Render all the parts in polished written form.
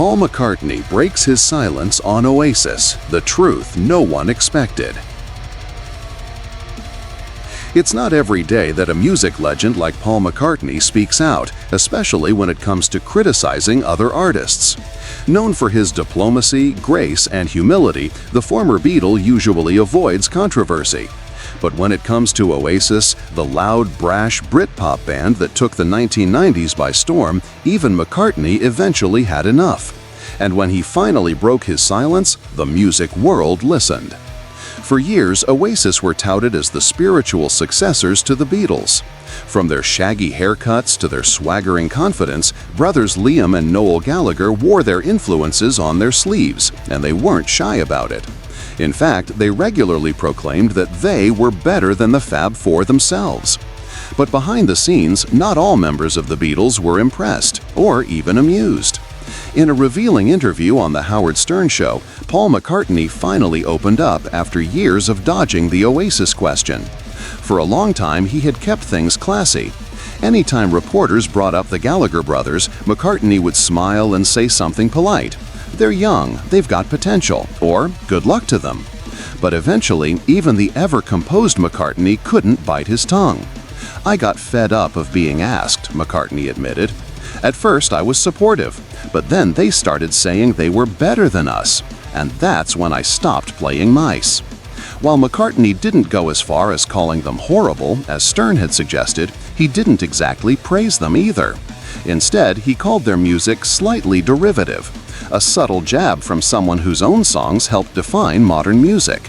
Paul McCartney breaks his silence on Oasis, the truth no one expected. It's not every day that a music legend like Paul McCartney speaks out, especially when it comes to criticizing other artists. Known for his diplomacy, grace, and humility, the former Beatle usually avoids controversy. But when it comes to Oasis, the loud, brash Britpop band that took the 1990s by storm, even McCartney eventually had enough. And when he finally broke his silence, the music world listened. For years, Oasis were touted as the spiritual successors to the Beatles. From their shaggy haircuts to their swaggering confidence, brothers Liam and Noel Gallagher wore their influences on their sleeves, and they weren't shy about it. In fact, they regularly proclaimed that they were better than the Fab Four themselves. But behind the scenes, not all members of the Beatles were impressed, or even amused. In a revealing interview on The Howard Stern Show, Paul McCartney finally opened up after years of dodging the Oasis question. For a long time, he had kept things classy. Anytime reporters brought up the Gallagher brothers, McCartney would smile and say something polite. They're young, they've got potential, or good luck to them. But eventually, even the ever-composed McCartney couldn't bite his tongue. I got fed up of being asked, McCartney admitted. At first, I was supportive, but then they started saying they were better than us, and that's when I stopped playing nice. While McCartney didn't go as far as calling them horrible, as Stern had suggested, he didn't exactly praise them either. Instead, he called their music slightly derivative, a subtle jab from someone whose own songs helped define modern music.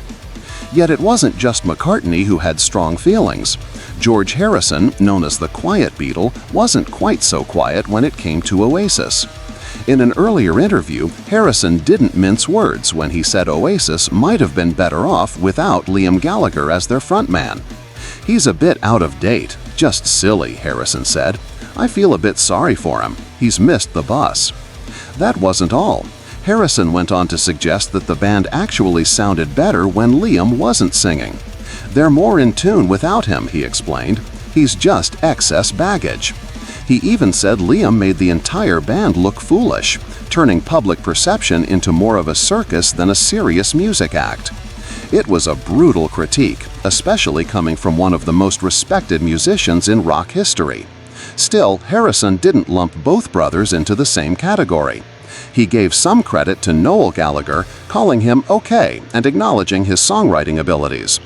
Yet it wasn't just McCartney who had strong feelings. George Harrison, known as the Quiet Beatle, wasn't quite so quiet when it came to Oasis. In an earlier interview, Harrison didn't mince words when he said Oasis might have been better off without Liam Gallagher as their frontman. "He's a bit out of date, just silly," Harrison said. "I feel a bit sorry for him. He's missed the bus." That wasn't all. Harrison went on to suggest that the band actually sounded better when Liam wasn't singing. "They're more in tune without him," he explained. "He's just excess baggage." He even said Liam made the entire band look foolish, turning public perception into more of a circus than a serious music act. It was a brutal critique, especially coming from one of the most respected musicians in rock history. Still, Harrison didn't lump both brothers into the same category. He gave some credit to Noel Gallagher, calling him okay and acknowledging his songwriting abilities.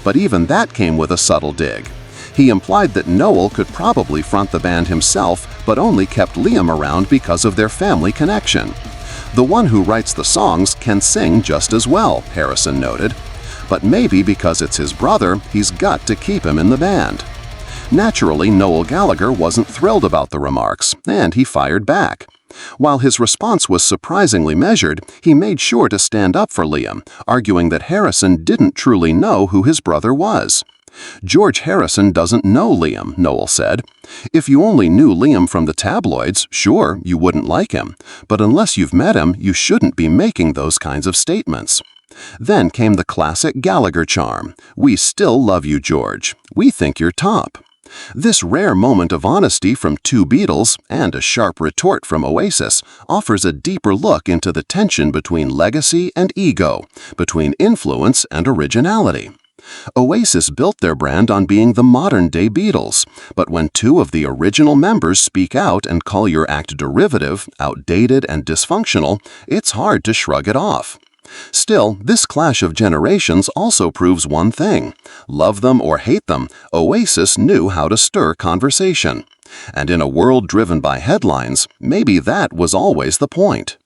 But even that came with a subtle dig. He implied that Noel could probably front the band himself, but only kept Liam around because of their family connection. "The one who writes the songs can sing just as well," Harrison noted. "But maybe because it's his brother, he's got to keep him in the band." Naturally, Noel Gallagher wasn't thrilled about the remarks, and he fired back. While his response was surprisingly measured, he made sure to stand up for Liam, arguing that Harrison didn't truly know who his brother was. "George Harrison doesn't know Liam," Noel said. "If you only knew Liam from the tabloids, sure, you wouldn't like him. But unless you've met him, you shouldn't be making those kinds of statements." Then came the classic Gallagher charm. "We still love you, George. We think you're top." This rare moment of honesty from two Beatles and a sharp retort from Oasis offers a deeper look into the tension between legacy and ego, between influence and originality. Oasis built their brand on being the modern-day Beatles, but when two of the original members speak out and call your act derivative, outdated, and dysfunctional, it's hard to shrug it off. Still, this clash of generations also proves one thing. Love them or hate them, Oasis knew how to stir conversation. And in a world driven by headlines, maybe that was always the point.